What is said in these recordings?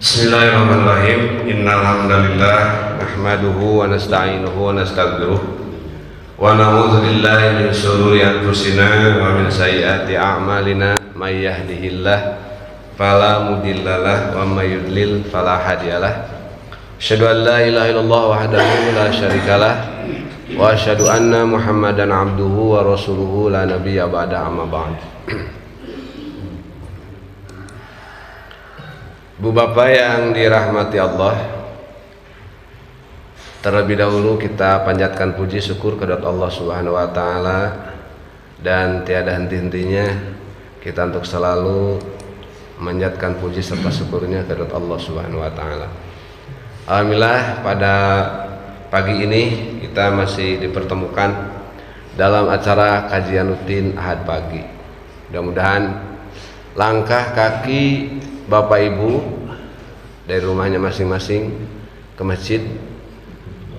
Bismillahirrahmanirrahim. Innal hamdalillah nahmaduhu wa nasta'inuhu wa nastaghfiruh wa na'udzu billahi min shururi anfusina wa min sayyiati a'malina may yahdihillah fala mudhillalah wa may yudlil fala hadiyalah. Asyhadu an la ilaha illallah wahdahu la syarikalah wa asyhadu anna Muhammadan abduhu wa rasuluhu la nabiyya ba'da amma ba'd. Bu Bapak yang dirahmati Allah, terlebih dahulu kita panjatkan puji syukur kepada Allah Subhanahu wa taala, dan tiada henti-hentinya kita untuk selalu memanjatkan puji serta syukurnya kepada Allah Subhanahu wa taala. Alhamdulillah, pada pagi ini kita masih dipertemukan dalam acara kajian rutin Ahad pagi. Mudah-mudahan langkah kaki Bapak Ibu dari rumahnya masing-masing ke masjid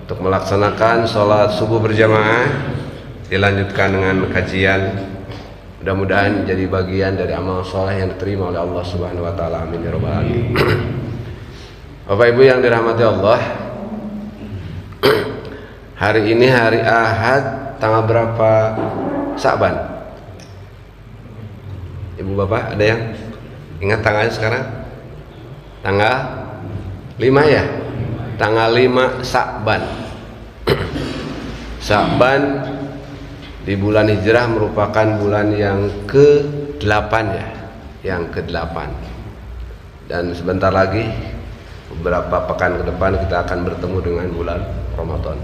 untuk melaksanakan sholat subuh berjamaah dilanjutkan dengan kajian, mudah-mudahan jadi bagian dari amal soleh yang diterima oleh Allah Subhanahu wa taala. Amin ya rabbal alamin. Bapak Ibu yang dirahmati Allah, hari ini hari Ahad, tanggal berapa Sa'ban? Ibu Bapak ada yang ingat tanggalnya sekarang? Tanggal 5 ya? Tanggal 5 Sa'ban. Sa'ban di bulan Hijrah merupakan bulan yang ke-8 ya, yang ke-8. Dan sebentar lagi, beberapa pekan ke depan kita akan bertemu dengan bulan Ramadan.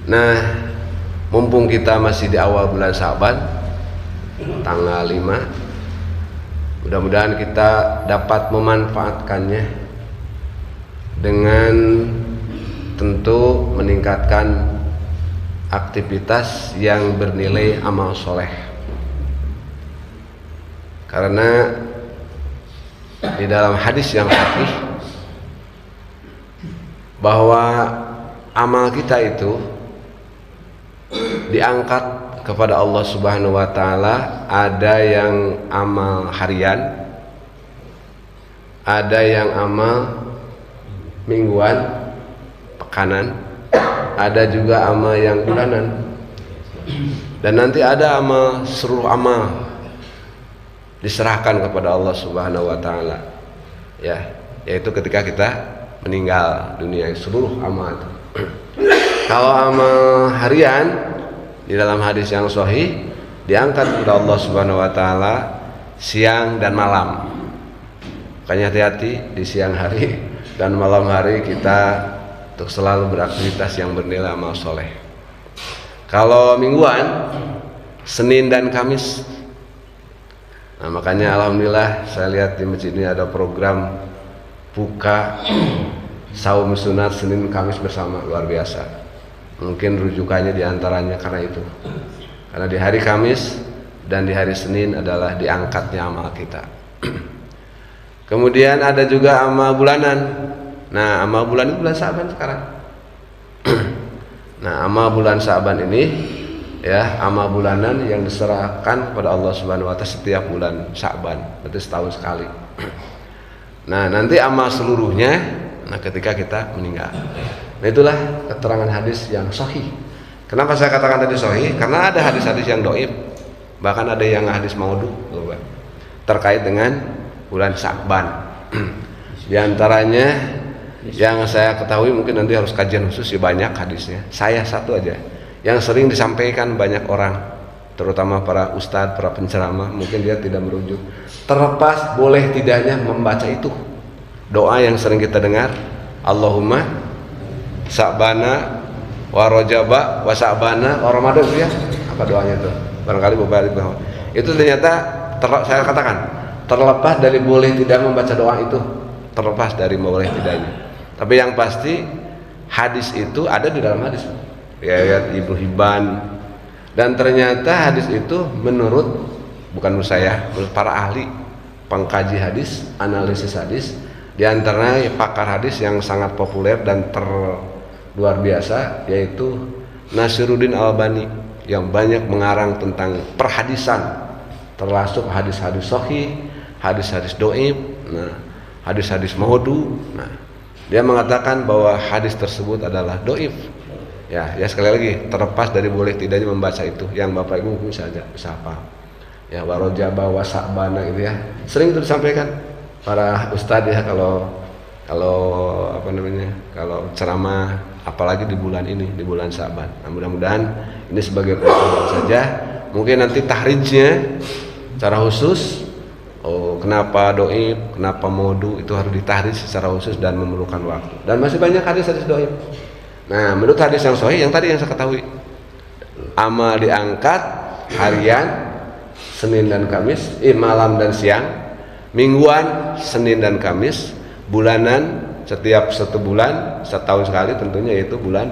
Nah, mumpung kita masih di awal bulan Sa'ban, tanggal 5, mudah-mudahan kita dapat memanfaatkannya dengan tentu meningkatkan aktivitas yang bernilai amal soleh. Karena di dalam hadis yang sahih bahwa amal kita itu diangkat kepada Allah Subhanahu wa taala, ada yang amal harian, ada yang amal mingguan, pekanan, ada juga amal yang bulanan. Dan nanti ada amal, seluruh amal diserahkan kepada Allah Subhanahu wa taala. Ya, yaitu ketika kita meninggal dunia, seluruh amal itu. Kalau amal harian di dalam hadis yang sahih diangkat kepada Allah Subhanahu wa taala siang dan malam. Makanya hati-hati di siang hari dan malam hari kita untuk selalu beraktivitas yang bernilai amal soleh. Kalau mingguan, Senin dan Kamis. Nah, makanya alhamdulillah saya lihat di masjid ini ada program buka saum sunat Senin Kamis bersama, luar biasa. Mungkin rujukannya diantaranya karena itu, karena di hari Kamis dan di hari Senin adalah diangkatnya amal kita. Kemudian ada juga amal bulanan. Nah, amal bulan itu bulan Sa'ban sekarang. Nah, amal bulan Sa'ban ini ya, amal bulanan yang diserahkan kepada Allah Subhanahu wa taala setiap bulan Sa'ban, berarti setahun sekali. Nah, nanti amal seluruhnya ketika kita meninggal. Nah, itulah keterangan hadis yang sahih. Kenapa saya katakan tadi sahih? Karena ada hadis-hadis yang dhaif, bahkan ada yang hadis maudhu terkait dengan bulan Sa'ban. Di antaranya yang saya ketahui, mungkin nanti harus kajian khusus ya, banyak hadisnya. Saya satu aja yang sering disampaikan banyak orang, terutama para ustadz, para penceramah, mungkin dia tidak merujuk. Terlepas boleh tidaknya membaca itu, doa yang sering kita dengar, Allahumma Sa'bana wa Rajaba wa Sa'bana wa Ramadan, ya. Apa doanya itu? Barangkali beberapa itu ternyata saya katakan terlepas dari boleh tidak membaca doa itu, terlepas dari boleh tidaknya. Tapi yang pasti hadis itu ada di dalam hadis riwayat Ibnu Hibban, dan ternyata hadis itu menurut, bukan menurut saya, menurut para ahli pengkaji hadis, analisis hadis, di antaranya pakar hadis yang sangat populer dan luar biasa, yaitu Nasiruddin Albani, yang banyak mengarang tentang perhadisan, termasuk hadis-hadis sahih, hadis-hadis dhaif. Nah, hadis-hadis maudhu. Nah, dia mengatakan bahwa hadis tersebut adalah dhaif. Ya sekali lagi, terlepas dari boleh tidaknya membaca itu, yang Bapak Ibu mungkin saja bisa paham. Ya, warojaba wasabana gitu ya. Sering itu disampaikan para ustadz ya kalau kalau ceramah, apalagi di bulan ini, di bulan Sa'ban. Nah, mudah-mudahan ini sebagai pengetahuan saja. Mungkin nanti tahrijnya secara khusus, kenapa dhaif, kenapa maudhu, itu harus ditahrij secara khusus dan memerlukan waktu. Dan masih banyak hadis-hadis dhaif. Nah, menurut hadis yang sahih yang tadi yang saya ketahui, amal diangkat harian Senin dan Kamis, malam dan siang, mingguan Senin dan Kamis, bulanan setiap 1 bulan, setahun sekali tentunya, yaitu bulan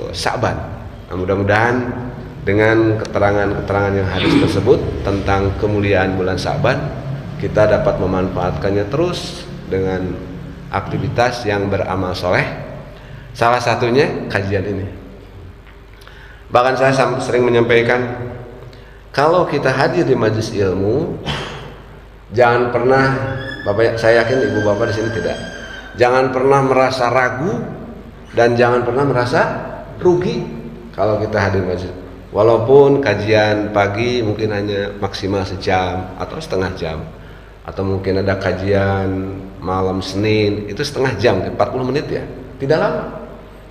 Sa'ban. Nah, mudah-mudahan dengan keterangan-keterangan yang hadis tersebut tentang kemuliaan bulan Sa'ban, kita dapat memanfaatkannya terus dengan aktivitas yang beramal soleh. Salah satunya kajian ini. Bahkan saya sering menyampaikan, kalau kita hadir di majelis ilmu, jangan pernah, Bapak, saya yakin Ibu Bapak di sini tidak, jangan pernah merasa ragu dan jangan pernah merasa rugi kalau kita hadir majelis. Walaupun kajian pagi mungkin hanya maksimal sejam atau setengah jam, atau mungkin ada kajian malam Senin itu setengah jam, 40 menit ya, tidak lama.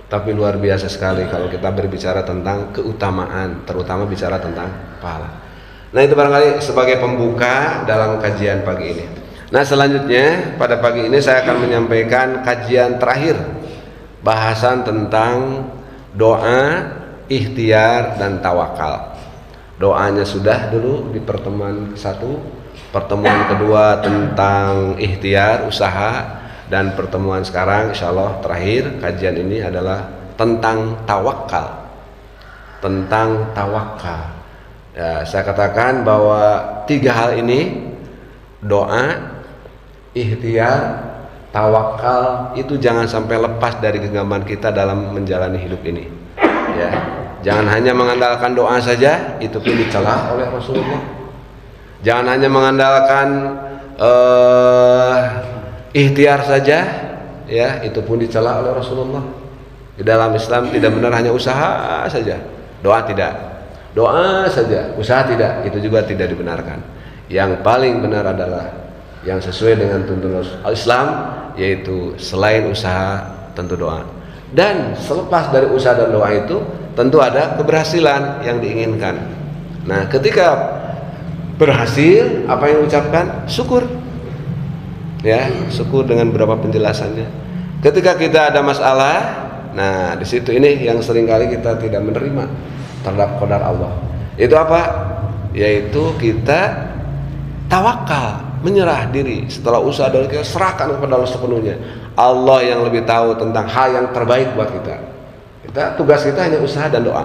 Tapi luar biasa sekali kalau kita berbicara tentang keutamaan, terutama bicara tentang pahala. Nah, itu barangkali sebagai pembuka dalam kajian pagi ini. Nah, selanjutnya pada pagi ini saya akan menyampaikan kajian terakhir, bahasan tentang doa, ikhtiar, dan tawakal. Doanya sudah dulu di pertemuan 1, pertemuan kedua tentang ikhtiar, usaha, dan pertemuan sekarang insya Allah terakhir kajian ini adalah tentang tawakal. Tentang tawakal. Ya, saya katakan bahwa 3 hal ini, doa, ikhtiar, tawakal, itu jangan sampai lepas dari genggaman kita dalam menjalani hidup ini. Ya, jangan hanya mengandalkan doa saja, itu pun dicela oleh Rasulullah. Jangan hanya mengandalkan ikhtiar saja, ya, itu pun dicela oleh Rasulullah. Di dalam Islam tidak benar hanya usaha saja, doa tidak. Doa saja, usaha tidak, itu juga tidak dibenarkan. Yang paling benar adalah yang sesuai dengan tuntunan Islam, yaitu selain usaha tentu doa. Dan selepas dari usaha dan doa itu tentu ada keberhasilan yang diinginkan. Nah, ketika berhasil, apa yang diucapkan? Syukur. Ya, syukur dengan beberapa penjelasannya. Ketika kita ada masalah, nah di situ ini yang seringkali kita tidak menerima terhadap qadar Allah. Itu apa? Yaitu kita tawakal, menyerah diri. Setelah usaha dan kita serahkan kepada Allah sepenuhnya. Allah yang lebih tahu tentang hal yang terbaik buat kita. Tugas kita hanya usaha dan doa,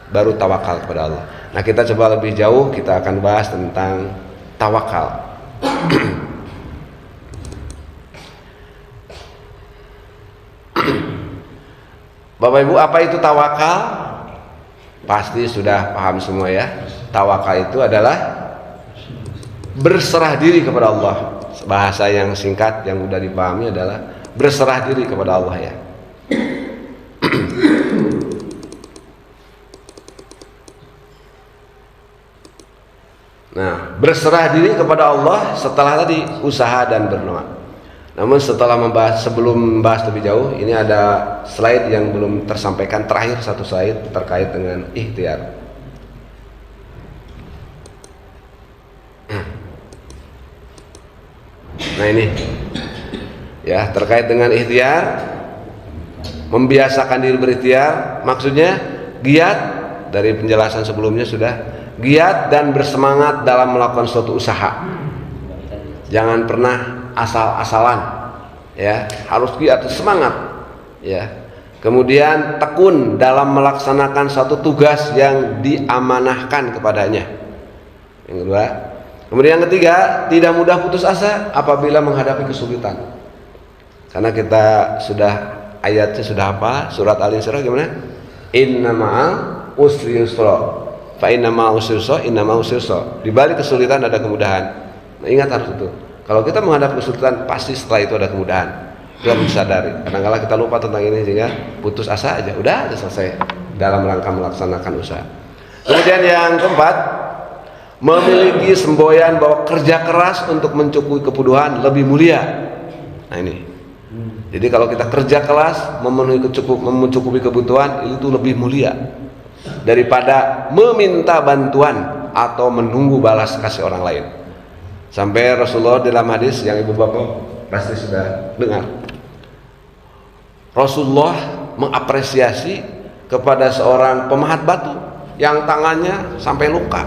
baru tawakal kepada Allah. Nah, kita coba lebih jauh, kita akan bahas tentang tawakal. Bapak Ibu, apa itu tawakal? Pasti sudah paham semua ya. Tawakal itu adalah berserah diri kepada Allah. Bahasa yang singkat yang mudah dipahami adalah berserah diri kepada Allah ya. Nah, berserah diri kepada Allah setelah tadi usaha dan berdoa. Namun sebelum membahas lebih jauh, ini ada slide yang belum tersampaikan, terakhir satu slide terkait dengan ikhtiar. Nah, ini ya, terkait dengan ikhtiar, membiasakan diri berikhtiar, maksudnya giat. Dari penjelasan sebelumnya sudah, giat dan bersemangat dalam melakukan suatu usaha. Jangan pernah asal-asalan, ya, harus giat, semangat, ya. Kemudian tekun dalam melaksanakan suatu tugas yang diamanahkan kepadanya. Yang kedua, kemudian yang ketiga, tidak mudah putus asa apabila menghadapi kesulitan. Karena kita sudah ayatnya sudah apa? Surat Al-Isra gimana? Inna ma'al usri yusra. Fa inna ma'al usri yusra, inna ma'al usri yusra. Di balik kesulitan ada kemudahan. Nah, ingat harus itu. Kalau kita menghadap kesulitan, pasti setelah itu ada kemudahan. Kita harus sadari. Kadang-kadang kita lupa tentang ini sehingga putus asa aja. Udah selesai dalam rangka melaksanakan usaha. Kemudian yang keempat, memiliki semboyan bahwa kerja keras untuk mencukupi kebutuhan lebih mulia. Nah ini. Jadi kalau kita kerja keras mencukupi kebutuhan, itu lebih mulia daripada meminta bantuan atau menunggu balas kasih orang lain. Sampai Rasulullah dalam hadis yang ibu bapak pasti sudah dengar, Rasulullah mengapresiasi kepada seorang pemahat batu yang tangannya sampai luka,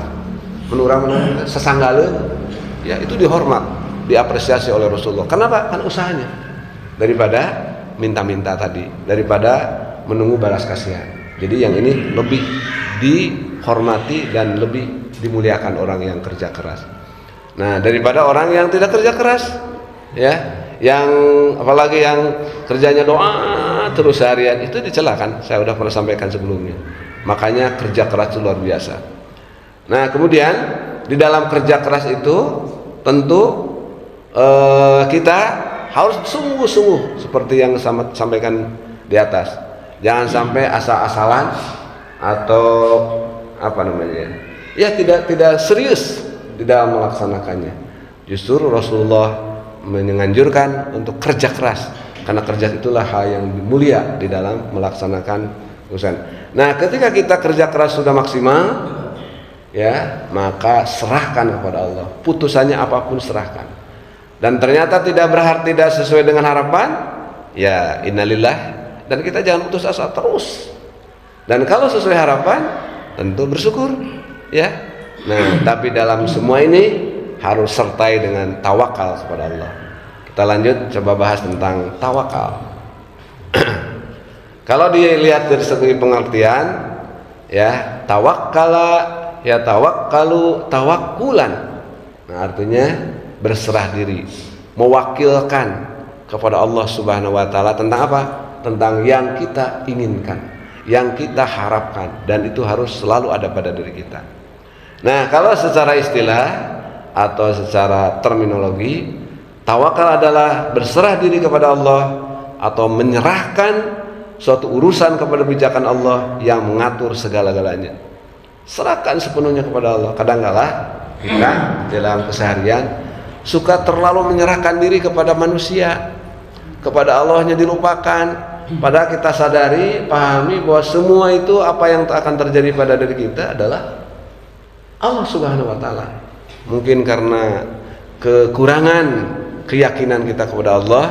menurut sesanggale, ya itu dihormat, diapresiasi oleh Rasulullah. Kenapa? Kan usahanya, daripada minta-minta tadi, daripada menunggu balas kasihan. Jadi yang ini lebih dihormati dan lebih dimuliakan orang yang kerja keras. Nah, daripada orang yang tidak kerja keras, ya, yang apalagi yang kerjanya doa terus harian, itu dicelakan. Saya sudah pernah sampaikan sebelumnya. Makanya kerja keras itu luar biasa. Nah, kemudian di dalam kerja keras itu tentu kita harus sungguh-sungguh seperti yang sampaikan di atas. Jangan sampai asal-asalan atau apa namanya, ya tidak serius di dalam melaksanakannya. Justru Rasulullah menganjurkan untuk kerja keras, karena kerja itulah hal yang mulia di dalam melaksanakan urusan. Nah, ketika kita kerja keras sudah maksimal, ya, maka serahkan kepada Allah. Putusannya apapun serahkan. Dan ternyata tidak sesuai dengan harapan, ya innalillah, dan kita jangan putus asa terus. Dan kalau sesuai harapan, tentu bersyukur, ya. Nah, tapi dalam semua ini harus sertai dengan tawakal kepada Allah. Kita lanjut coba bahas tentang tawakal. Kalau dilihat dari segi pengertian, ya, tawakkala, ya tawakkalu tawakkulan. Nah, artinya berserah diri, mewakilkan kepada Allah Subhanahu wa taala tentang apa? Tentang yang kita inginkan, yang kita harapkan, dan itu harus selalu ada pada diri kita. Nah, kalau secara istilah atau secara terminologi, tawakal adalah berserah diri kepada Allah atau menyerahkan suatu urusan kepada pijakan Allah yang mengatur segala-galanya. Serahkan sepenuhnya kepada Allah. Kadang-kala kita dalam keseharian suka terlalu menyerahkan diri kepada manusia, kepada Allahnya dilupakan. Padahal kita sadari, pahami bahwa semua itu apa yang akan terjadi pada diri kita adalah Allah Subhanahu wa taala. Mungkin karena kekurangan keyakinan kita kepada Allah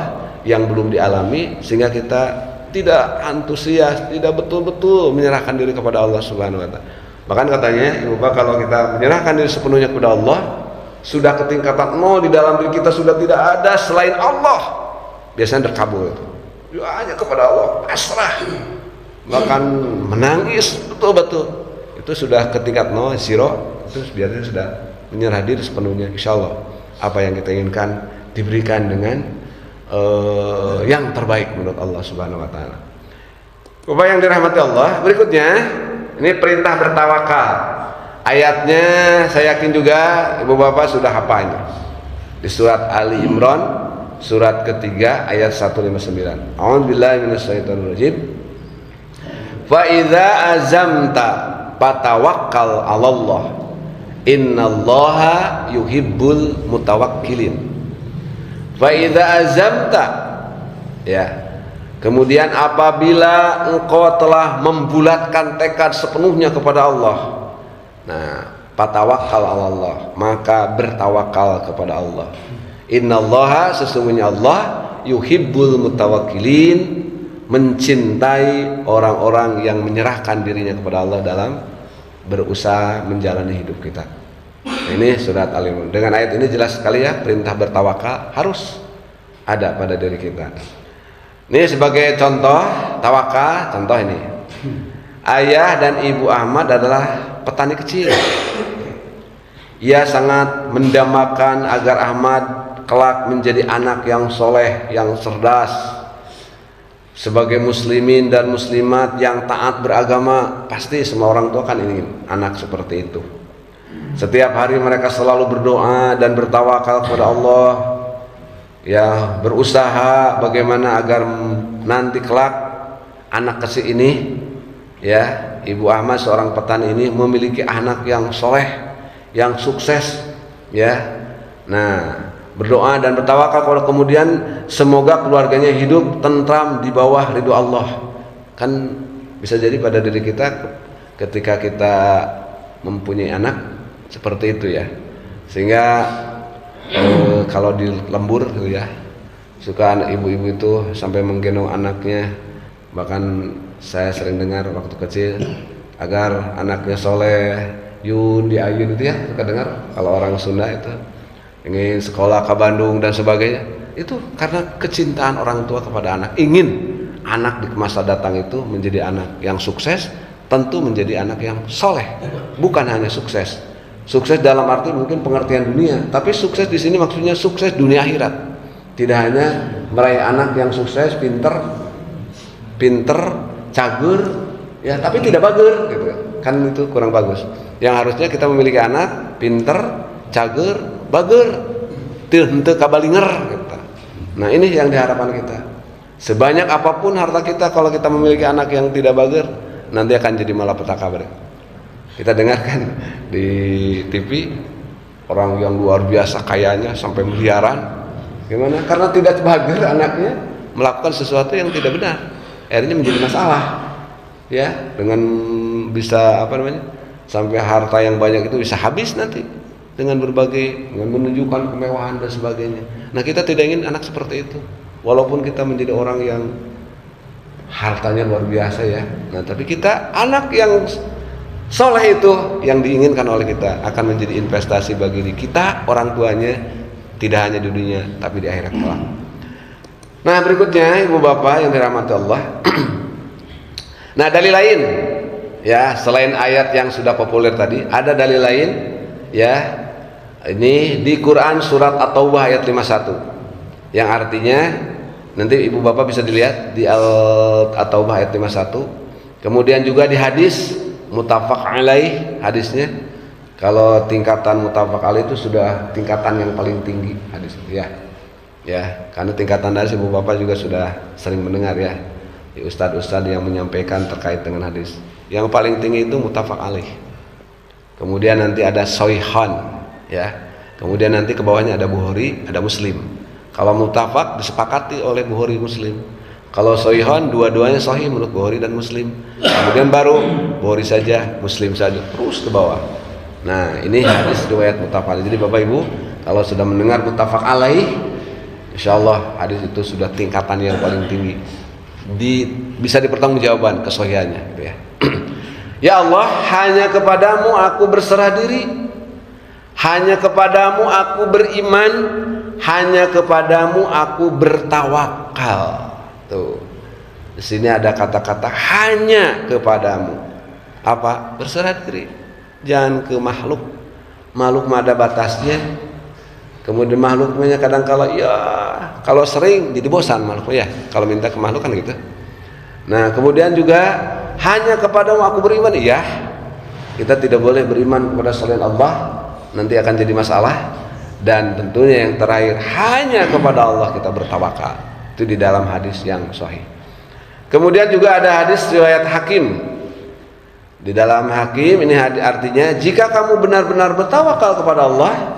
yang belum dialami, sehingga kita tidak antusias, tidak betul-betul menyerahkan diri kepada Allah Subhanahu wa taala. Bahkan katanya Ibu Bapak, kalau kita menyerahkan diri sepenuhnya kepada Allah, sudah ke tingkatan 0 di dalam diri kita, sudah tidak ada selain Allah. Biasanya terkabul itu. Ya, hanya kepada Allah pasrah, bahkan menangis betul-betul. Itu sudah ke tingkat 0, zero. Itu biasanya sudah menyerah diri sepenuhnya. Insya Allah apa yang kita inginkan diberikan dengan yang terbaik menurut Allah Subhanahu wa taala. Bapak yang dirahmati Allah, berikutnya ini perintah bertawakal. Ayatnya saya yakin juga Ibu Bapak sudah hafal ini. Di surat Ali Imran surat ketiga ayat 159. A'udzubillahi minasyaitonirrajim. Fa idza azamta fatawakkal 'alallah. Innallaha yuhibbul mutawakkilin. Fa idza azamta, ya. Kemudian apabila engkau telah membulatkan tekad sepenuhnya kepada Allah, nah, fatawakkal 'alallah, maka bertawakal kepada Allah. Innallaha, sesungguhnya Allah, yuhibbul mutawakkilin, mencintai orang-orang yang menyerahkan dirinya kepada Allah dalam berusaha menjalani hidup kita. Nah, ini surat Al-Imran. Dengan ayat ini jelas sekali ya, perintah bertawakal harus ada pada diri kita. Ini sebagai contoh tawakal, contoh ini. Ayah dan Ibu Ahmad adalah petani kecil. Ia sangat mendambakan agar Ahmad kelak menjadi anak yang soleh, yang cerdas. Sebagai muslimin dan muslimat yang taat beragama, pasti semua orang tua kan ingin anak seperti itu. Setiap hari mereka selalu berdoa dan bertawakal kepada Allah ya berusaha bagaimana agar nanti kelak anak kecil ini, ya Ibu Ahmad seorang petani ini memiliki anak yang soleh, yang sukses, ya. Nah, berdoa dan bertawakal kalau kemudian semoga keluarganya hidup tentram di bawah ridho Allah. Kan bisa jadi pada diri kita ketika kita mempunyai anak seperti itu ya. Sehingga kalau di lembur gitu ya, suka anak ibu-ibu itu sampai menggendong anaknya. Bahkan saya sering dengar waktu kecil, agar anaknya soleh, yun diayun itu ya, suka dengar kalau orang Sunda itu ingin sekolah ke Bandung dan sebagainya. Itu karena kecintaan orang tua kepada anak, ingin anak di masa datang itu menjadi anak yang sukses, tentu menjadi anak yang soleh. Bukan hanya sukses dalam arti mungkin pengertian dunia, tapi sukses di sini maksudnya sukses dunia akhirat. Tidak hanya meraih anak yang sukses, pinter, cager, ya tapi tidak bager, gitu kan, itu kurang bagus. Yang harusnya kita memiliki anak pinter, cager, bager, teu kabalinger, gitu. Nah ini yang diharapkan kita. Sebanyak apapun harta kita, kalau kita memiliki anak yang tidak bager, nanti akan jadi malapetaka. Kita dengarkan di TV orang yang luar biasa kayanya sampai miliaran, gimana? Karena tidak bager anaknya melakukan sesuatu yang tidak benar, akhirnya menjadi masalah, ya, dengan bisa sampai harta yang banyak itu bisa habis nanti dengan menunjukkan kemewahan dan sebagainya. Nah kita tidak ingin anak seperti itu, walaupun kita menjadi orang yang hartanya luar biasa ya. Nah tapi kita anak yang soleh itu yang diinginkan oleh kita, akan menjadi investasi bagi diri kita, orang tuanya, tidak hanya di dunia tapi di akhirat kelak. Nah berikutnya ibu bapak yang dirahmati Allah. Nah dalil lain ya, selain ayat yang sudah populer tadi, ada dalil lain ya. Ini di Quran surat At-Taubah ayat 51, yang artinya nanti ibu bapak bisa dilihat di At-Taubah ayat 51. Kemudian juga di hadis muttafaq alaih hadisnya. Kalau tingkatan muttafaq alaih itu sudah tingkatan yang paling tinggi hadis ya. Ya, karena tingkatan hadis ibu bapak juga sudah sering mendengar ya, ustadz-ustadz yang menyampaikan terkait dengan hadis. Yang paling tinggi itu muttafaq alaih. Kemudian nanti ada Sohihan ya. Kemudian nanti ke bawahnya ada Bukhari, ada Muslim. Kalau muttafaq disepakati oleh Bukhari Muslim. Kalau Sohihan dua-duanya sahih menurut Bukhari dan Muslim. Kemudian baru Bukhari saja, Muslim saja, terus ke bawah. Nah ini hadis riwayat muttafaq alaih. Jadi bapak ibu kalau sudah mendengar muttafaq alaih, insyaallah hadis itu sudah tingkatan yang paling tinggi, bisa dipertanggungjawabkan kesahihannya gitu ya. Ya Allah, hanya kepadamu aku berserah diri, hanya kepadamu aku beriman, hanya kepadamu aku bertawakal. Tuh, di sini ada kata-kata hanya kepadamu. Apa? Berserah diri. Jangan ke makhluk. Makhluk ada batasnya. Kemudian makhluknya kadang kalau sering jadi bosan makhluk ya. Kalau minta ke makhluk kan gitu. Nah, kemudian juga hanya kepadamu aku beriman. Iya. Kita tidak boleh beriman kepada selain Allah, nanti akan jadi masalah. Dan tentunya yang terakhir hanya kepada Allah kita bertawakal. Itu di dalam hadis yang sahih. Kemudian juga ada hadis riwayat Hakim. Di dalam Hakim ini artinya jika kamu benar-benar bertawakal kepada Allah,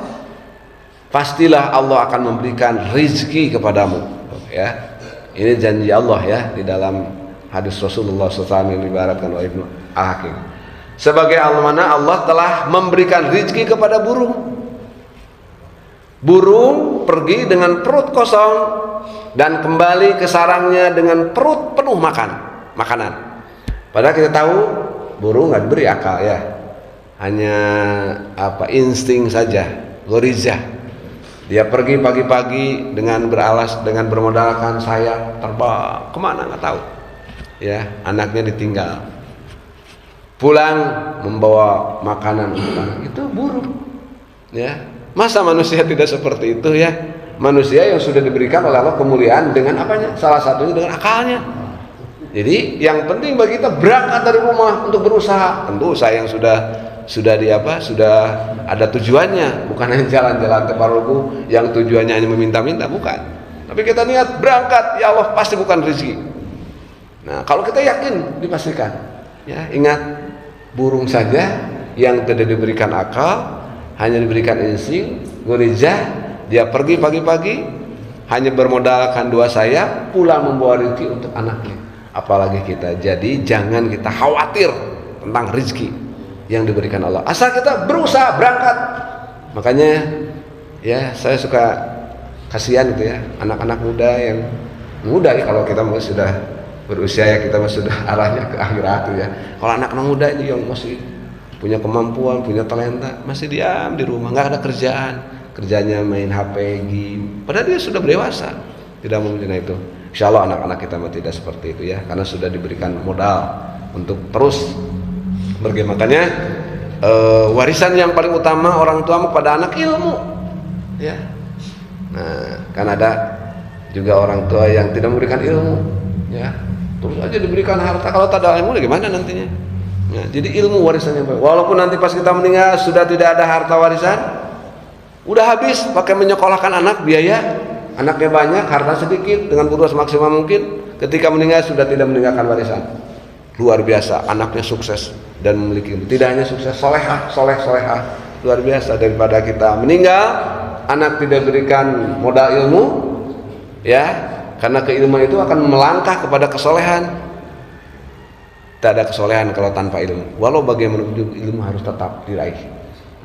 pastilah Allah akan memberikan rizki kepadamu. Ya, ini janji Allah ya di dalam hadis Rasulullah SAW yang diibaratkan oleh Ibnu Al-Hakim. Sebagai mana Allah telah memberikan rizki kepada burung. Burung pergi dengan perut kosong dan kembali ke sarangnya dengan perut penuh makanan. Padahal kita tahu burung nggak diberi akal ya, hanya insting saja, goriza. Dia pergi pagi-pagi dengan bermodalkan sayap, terbang kemana nggak tahu. Ya, anaknya ditinggal. Pulang membawa makanan untuk anak. Itu burung. Ya, masa manusia tidak seperti itu ya? Manusia yang sudah diberikan oleh Allah kemuliaan dengan apanya? Salah satunya dengan akalnya. Jadi yang penting bagi kita berangkat dari rumah untuk berusaha. Tentu saya yang sudah sudah di apa? Sudah ada tujuannya, bukan hanya jalan-jalan tabarruku yang tujuannya hanya meminta-minta, bukan. Tapi kita niat berangkat, ya Allah pasti bukan rezeki. Nah, kalau kita yakin dipastikan. Ya, ingat burung saja yang tidak diberikan akal, hanya diberikan insting, gurijah, dia pergi pagi-pagi hanya bermodalkan 2 sayap, pulang membawa rezeki untuk anaknya. Apalagi kita. Jadi jangan kita khawatir tentang rezeki yang diberikan Allah. Asal kita berusaha berangkat. Makanya ya saya suka kasihan gitu ya, anak-anak muda yang muda ya, kalau kita sudah berusia ya kita sudah arahnya ke akhirat ya. Kalau anak-anak muda ini yang masih punya kemampuan, punya talenta, masih diam di rumah, nggak ada kerjaan, kerjanya main HP, game. Padahal dia sudah dewasa, tidak mungkin itu. Insya Allah anak-anak kita tidak seperti itu ya, karena sudah diberikan modal untuk terus bergema. Makanya warisan yang paling utama orang tua kepada anak ilmu, ya. Nah, kan ada juga orang tua yang tidak memberikan ilmu, ya. Terus aja diberikan harta, kalau tak ada ilmu gimana nantinya? Ya, jadi ilmu warisan yang baik. Walaupun nanti pas kita meninggal sudah tidak ada harta warisan, udah habis pakai menyekolahkan anak, biaya anaknya banyak, harta sedikit, dengan berusaha semaksimal mungkin. Ketika meninggal sudah tidak meninggalkan warisan. Luar biasa, anaknya sukses dan memiliki ilmu. Tidak hanya sukses, solehah, luar biasa. Daripada kita meninggal, anak tidak berikan modal ilmu, ya, karena keilmuan itu akan melangkah kepada kesolehan. Tak ada kesolehan kalau tanpa ilmu. Walau bagaimanapun ilmu harus tetap diraih.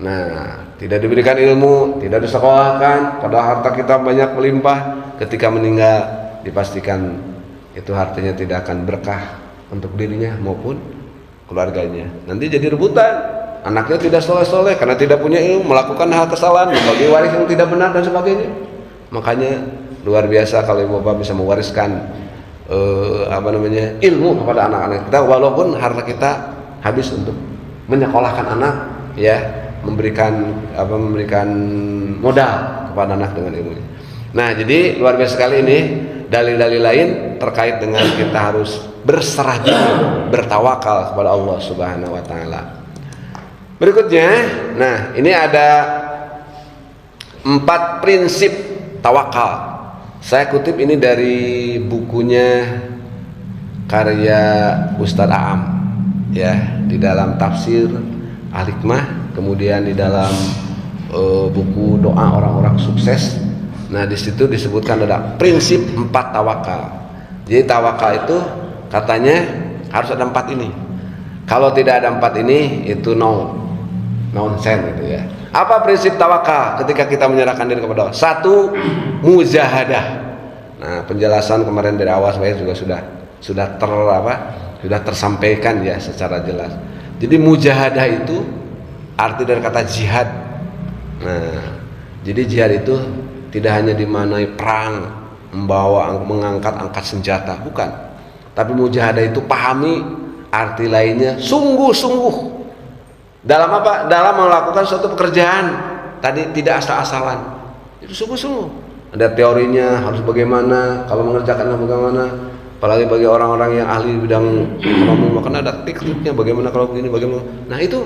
Nah, tidak diberikan ilmu, tidak disekolahkan, padahal harta kita banyak melimpah, ketika meninggal dipastikan itu hartanya tidak akan berkah untuk dirinya maupun keluarganya. Nanti jadi rebutan. Anaknya tidak soleh-soleh karena tidak punya ilmu, melakukan hal kesalahan, membagi waris yang tidak benar dan sebagainya. Makanya luar biasa kalau ibu bapak bisa mewariskan ilmu kepada anak-anak kita, walaupun harta kita habis untuk menyekolahkan anak, ya, memberikan modal kepada anak dengan ilmunya. Nah, jadi luar biasa sekali ini dalil-dalil lain terkait dengan kita harus berserah diri, bertawakal kepada Allah Subhanahu wa taala. Berikutnya, nah ini ada 4 prinsip tawakal. Saya kutip ini dari bukunya karya Ustadz Aam, ya, di dalam tafsir Al-Hikmah, kemudian di dalam buku doa orang-orang sukses. Nah, di situ disebutkan ada prinsip 4 tawakal. Jadi tawakal itu katanya harus ada 4 ini. Kalau tidak ada 4 ini, itu nonsense gitu ya. Apa prinsip tawakal ketika kita menyerahkan diri kepada Allah? 1, mujahadah. Nah, penjelasan kemarin dari awal saya juga sudah tersampaikan ya secara jelas. Jadi mujahadah itu arti dari kata jihad. Nah, jadi jihad itu tidak hanya dimaknai perang, mengangkat senjata, bukan. Tapi mujahadah itu pahami arti lainnya, sungguh-sungguh. Dalam apa? Dalam melakukan suatu pekerjaan. Tadi tidak asal-asalan. Itu sungguh-sungguh. Ada teorinya, harus bagaimana, kalau mengerjakannya bagaimana. Apalagi bagi orang-orang yang ahli bidang ekonomi, maka ada tekniknya bagaimana kalau begini, bagaimana. Nah, itu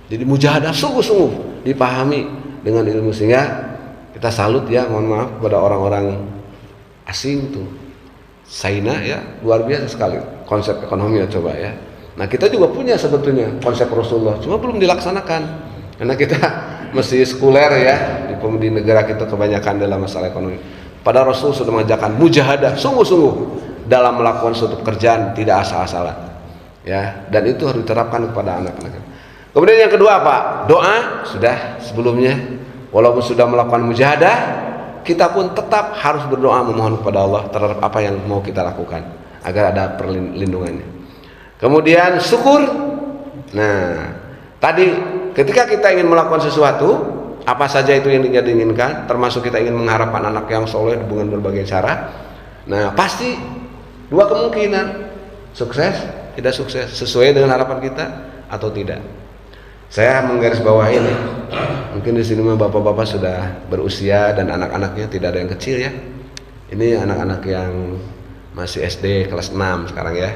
jadi mujahadah sungguh-sungguh dipahami dengan ilmu, sehingga kita salut ya, mohon maaf kepada orang-orang asing tuh. China ya, luar biasa sekali konsep ekonominya, coba ya. Nah, kita juga punya sebetulnya konsep Rasulullah, cuma belum dilaksanakan karena kita masih sekuler ya, di negara kita kebanyakan dalam masalah ekonomi. Pada Rasul sudah mengajarkan mujahadah sungguh-sungguh dalam melakukan suatu pekerjaan, tidak asal-asalan ya, dan itu harus diterapkan kepada anak-anak. Kemudian yang kedua apa? Doa. Sudah sebelumnya, walaupun sudah melakukan mujahadah, kita pun tetap harus berdoa memohon kepada Allah terhadap apa yang mau kita lakukan agar ada perlindungannya. Kemudian syukur. Nah, tadi ketika kita ingin melakukan sesuatu, apa saja itu yang diinginkan, termasuk kita ingin mengharapkan anak yang soleh dengan berbagai cara. Nah, pasti 2 kemungkinan, sukses, tidak sukses, sesuai dengan harapan kita atau tidak. Saya menggarisbawahi ini. Mungkin di sini bapak-bapak sudah berusia dan anak-anaknya tidak ada yang kecil ya. Ini anak-anak yang masih SD kelas 6 sekarang ya.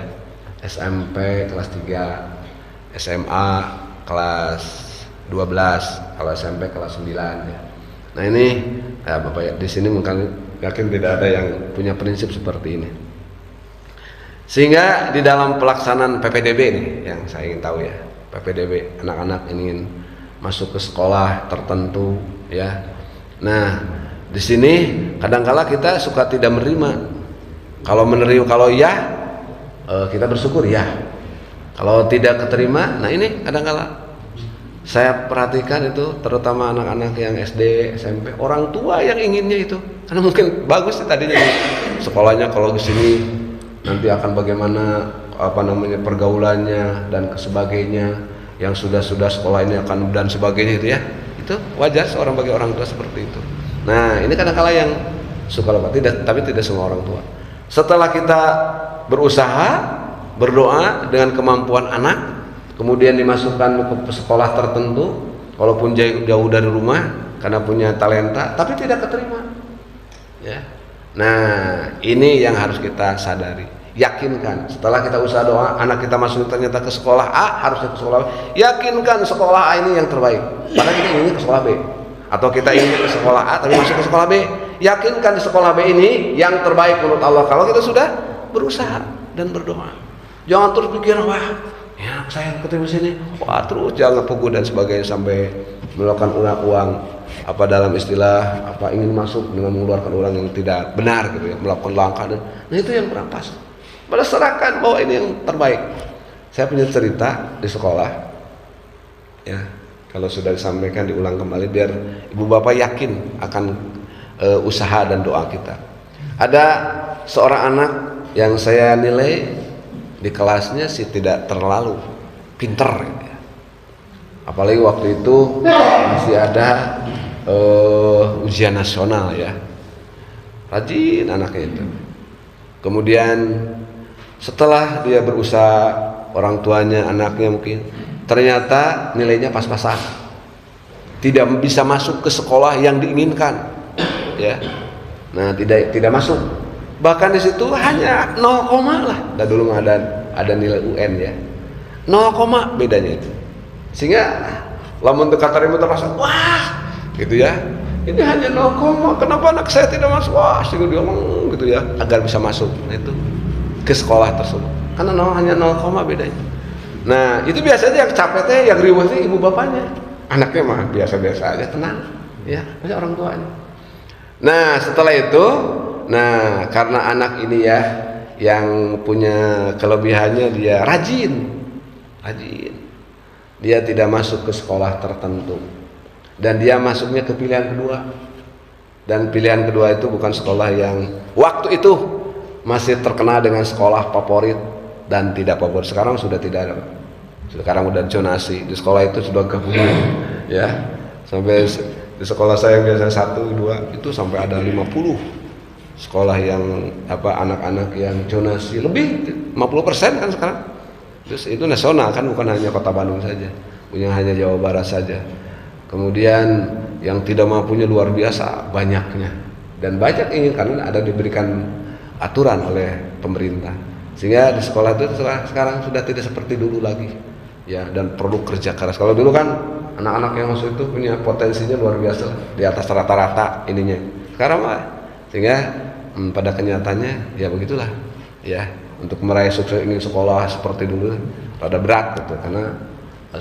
SMP kelas 3, SMA kelas 12, kalau SMP kelas 9 ya. Nah ini ya Bapak ya, di sini mungkin yakin tidak ada yang punya prinsip seperti ini. Sehingga di dalam pelaksanaan PPDB nih yang saya ingin tahu ya, PPDB anak-anak ingin masuk ke sekolah tertentu ya. Nah, di sini kadangkala kita suka tidak menerima. Kalau menerima, kalau iya kita bersyukur ya. Kalau tidak keterima, nah ini kadangkala saya perhatikan itu terutama anak-anak yang SD, SMP, orang tua yang inginnya itu. Karena mungkin bagus sih tadinya sekolahnya kalau di sini nanti akan bagaimana pergaulannya dan sebagainya, yang sudah sekolah ini akan dan sebagainya itu ya. Itu wajar seorang bagi orang tua seperti itu. Nah, ini kadang-kala yang suka lupa, tapi tidak semua orang tua. Setelah kita berusaha, berdoa dengan kemampuan anak, kemudian dimasukkan ke sekolah tertentu, walaupun jauh dari rumah karena punya talenta, tapi tidak keterima. Ya. Nah, ini yang harus kita sadari. Yakinkan setelah kita usaha doa, anak kita masuk ternyata ke sekolah A, harusnya ke sekolah B. Yakinkan sekolah A ini yang terbaik. Padahal kita ingin ke sekolah B. Atau kita ingin ke sekolah A tapi masuk ke sekolah B. Yakinkan di sekolah B ini yang terbaik menurut Allah. Kalau kita sudah berusaha dan berdoa. Jangan terus pikir, wah, ya saya ketemu sini, wah terus jangan pugu dan sebagainya sampai melakukan uang dalam istilah ingin masuk dengan mengeluarkan uang yang tidak benar gitu ya, melakukan langkah dan nah itu yang kurang pas. Serahkan bahwa ini yang terbaik. Saya punya cerita di sekolah ya, kalau sudah disampaikan diulang kembali biar ibu bapak yakin akan usaha dan doa kita. Ada seorang anak yang saya nilai di kelasnya sih tidak terlalu pinter ya. Apalagi waktu itu masih ada ujian nasional ya, rajin anaknya itu. Kemudian setelah dia berusaha, orang tuanya, anaknya mungkin ternyata nilainya pas-pasan, tidak bisa masuk ke sekolah yang diinginkan ya. Nah tidak masuk, bahkan di situ hanya 0, lah. Dan dulu ada nilai UN ya, 0, bedanya itu. Sehingga lamun dekat terima terasa, wah gitu ya, ini hanya 0, kenapa anak saya tidak masuk? Wah sehingga dia ngomong gitu ya, agar bisa masuk. Nah itu ke sekolah tersebut karena hanya 0, bedanya. Nah itu biasanya yang capeknya, yang riwahnya ibu bapaknya. Anaknya mah biasa-biasa aja, tenang ya, masih orang tuanya. Nah setelah itu, nah karena anak ini ya yang punya kelebihannya, dia rajin, dia tidak masuk ke sekolah tertentu dan dia masuknya ke pilihan kedua. Dan pilihan kedua itu bukan sekolah yang waktu itu masih terkenal dengan sekolah favorit dan tidak favorit. Sekarang sudah tidak ada. Sekarang udah zonasi. Di sekolah itu sudah gabungan ya. Sampai di sekolah saya yang biasa 1, 2 itu sampai ada 50 sekolah yang anak-anak yang zonasi lebih 50% kan sekarang. Terus itu nasional kan, bukan hanya Kota Bandung saja, punya hanya Jawa Barat saja. Kemudian yang tidak mampunya luar biasa banyaknya, dan banyak ingin karena ada diberikan aturan oleh pemerintah, sehingga di sekolah itu sekarang sudah tidak seperti dulu lagi ya, dan perlu kerja keras. Kalau dulu kan anak-anak yang masuk itu punya potensinya luar biasa, di atas rata-rata ininya. Sekarang mah sehingga pada kenyataannya ya begitulah ya, untuk meraih sukses ini sekolah seperti dulu rada berat gitu, karena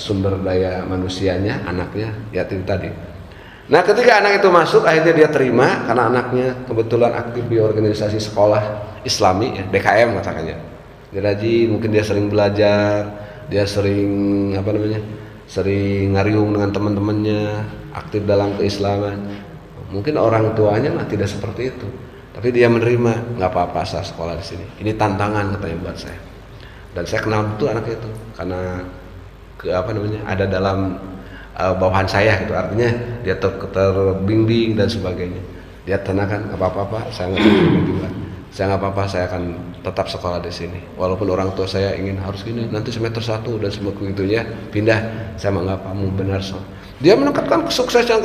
sumber daya manusianya, anaknya ya itu tadi. Nah ketika anak itu masuk, akhirnya dia terima karena anaknya kebetulan aktif di organisasi sekolah Islami ya, DKM katakannya. Dia rajin, mungkin dia sering belajar, dia sering sering ngariung dengan teman-temannya, aktif dalam keislaman. Mungkin orang tuanya tidak seperti itu, tapi dia menerima, nggak apa-apa saya sekolah di sini. Ini tantangan katanya buat saya. Dan saya kenal betul anak itu karena ada dalam bawahan saya gitu, artinya dia terbimbing dan sebagainya. Dia tenangkan, nggak apa-apa, saya nggak bimbingan, saya nggak apa-apa, saya akan tetap sekolah di sini. Walaupun orang tua saya ingin harus gini, nanti semester 1 dan sebagainya pindah, saya nggak apa, benar so. Dia meningkatkan kesuksesan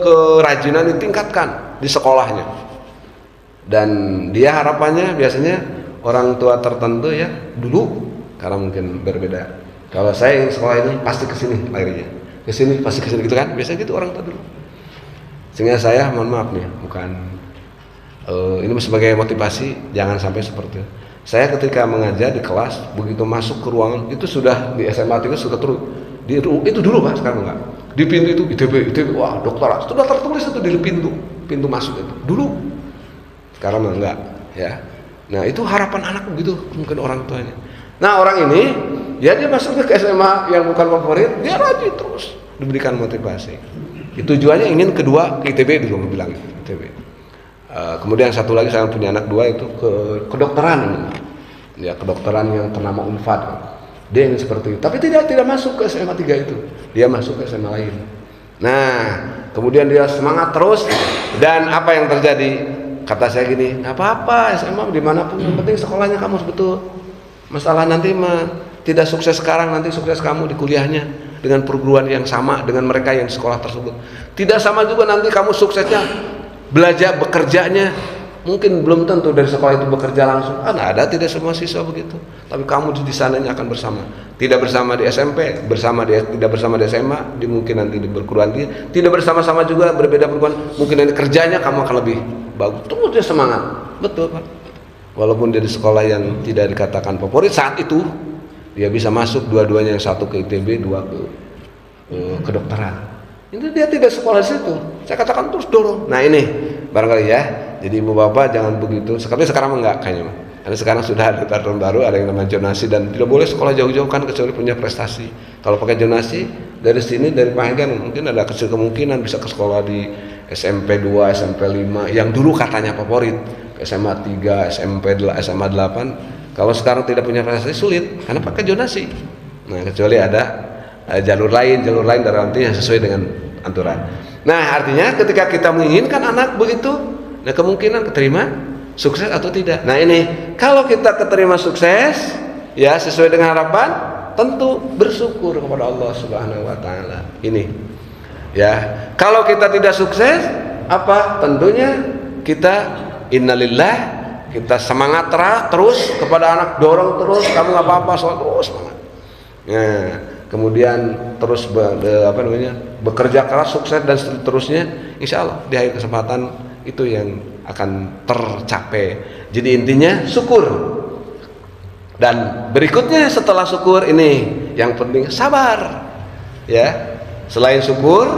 kerajinan ditingkatkan di sekolahnya. Dan dia harapannya biasanya orang tua tertentu ya dulu, karena mungkin berbeda Kalau saya yang sekolah ini pasti ke sini larinya, ke sini pasti ke sini gitu kan, biasa gitu orang tua dulu. Sehingga saya mohon maaf nih, bukan ini sebagai motivasi, jangan sampai seperti itu. Saya ketika mengajar di kelas, begitu masuk ke ruangan itu sudah di SMA 3 sudah turun. Itu dulu Pak, sekarang enggak. Di pintu itu ITB, wah doktorat, sudah tertulis itu di pintu masuk itu. Dulu, sekarang enggak, ya. Nah itu harapan anak begitu, mungkin orang tuanya. Nah orang ini, ya dia masuknya ke SMA yang bukan favorit, dia rajin terus diberikan motivasi. Itu tujuannya ingin kedua ke ITB dulu, bilang ITB. Kemudian satu lagi saya punya anak dua itu ke kedokteran ini, ya kedokteran yang ternama Unpad. Dia ingin seperti itu, tapi tidak masuk ke SMA 3 itu, dia masuk ke SMA lain. Nah kemudian dia semangat terus, dan apa yang terjadi? Kata saya gini, nggak apa-apa SMA dimanapun, yang penting sekolahnya kamu betul. Masalah nanti tidak sukses sekarang, nanti sukses kamu di kuliahnya dengan perguruan yang sama dengan mereka yang di sekolah tersebut. Tidak sama juga nanti kamu suksesnya belajar bekerjanya, mungkin belum tentu dari sekolah itu bekerja langsung. Ada tidak semua siswa begitu. Tapi kamu di sananya akan bersama. Tidak bersama di SMP, tidak bersama di SMA, mungkin nanti di perguruan tinggi, tidak bersama-sama juga berbeda perguruan, mungkin nanti kerjanya kamu akan lebih bagus. Terus dia semangat. Betul Pak. Walaupun dia di sekolah yang tidak dikatakan favorit saat itu, dia bisa masuk dua-duanya, yang satu ke ITB, dua ke kedokteran. Ini dia tidak sekolah di situ. Saya katakan terus dorong. Nah ini barangkali ya. Jadi ibu bapak jangan begitu. Sekarang enggak kayaknya. Karena sekarang sudah ada aturan baru, ada yang namanya zonasi, dan tidak boleh sekolah jauh-jauh kan kecuali punya prestasi. Kalau pakai zonasi dari sini, dari Pangandaran mungkin ada kecil kemungkinan bisa ke sekolah di SMP 2, SMP 5 yang dulu katanya favorit, ke SMA 3, SMA 8. Kalau sekarang tidak punya prestasi sulit karena pakai zonasi. Nah kecuali ada jalur lain dalam arti yang sesuai dengan aturan. Nah artinya ketika kita menginginkan anak begitu, nah kemungkinan keterima sukses atau tidak. Nah ini kalau kita keterima sukses, ya sesuai dengan harapan, tentu bersyukur kepada Allah Subhanahu Wa Taala. Ini, ya kalau kita tidak sukses, apa? Tentunya kita innalillah, kita semangat terus kepada anak, dorong terus, kamu nggak apa-apa, soal terus semangat. Nah, kemudian terus bekerja keras, sukses dan seterusnya, insya Allah di akhir kesempatan itu yang akan tercapai. Jadi intinya syukur, dan berikutnya setelah syukur ini yang penting sabar, ya. Selain syukur,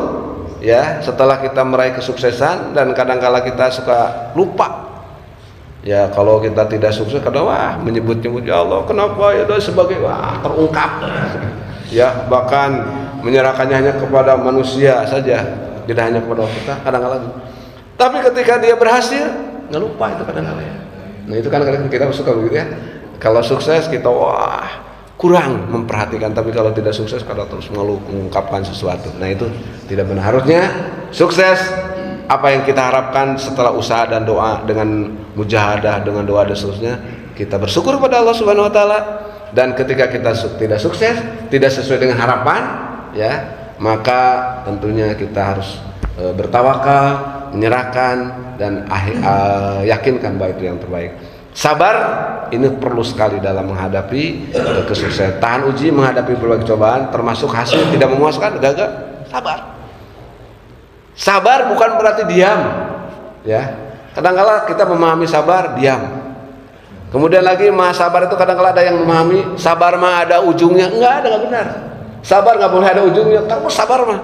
ya setelah kita meraih kesuksesan, dan kadang-kala kita suka lupa, ya kalau kita tidak sukses kadang menyebut-nyebut ya Allah kenapa ya, dan sebagai terungkap, ya bahkan menyerahkannya hanya kepada manusia saja, tidak hanya kepada kita kadang-kadang. Tapi ketika dia berhasil, nggak lupa itu kadang-kadang. Nah itu kan kita suka begitu ya. Kalau sukses kita kurang memperhatikan, tapi kalau tidak sukses kadang terus mengungkapkan sesuatu. Nah itu tidak benar. Harusnya sukses apa yang kita harapkan setelah usaha dan doa, dengan mujahadah, dengan doa dan seterusnya, kita bersyukur kepada Allah Subhanahu Wa Taala. Dan ketika kita tidak sukses, tidak sesuai dengan harapan, ya maka tentunya kita harus bertawakal, menyerahkan, dan yakinkan bahwa itu yang terbaik. Sabar ini perlu sekali dalam menghadapi kesuksesan. Tahan uji menghadapi berbagai cobaan, termasuk hasil tidak memuaskan, gagal. Sabar bukan berarti diam, ya. Kadang-kala kita memahami sabar diam. Kemudian lagi sabar itu kadang-kala ada yang memahami sabar mah ada ujungnya. Enggak benar. Sabar nggak boleh ada ujungnya. Kamu sabar mah.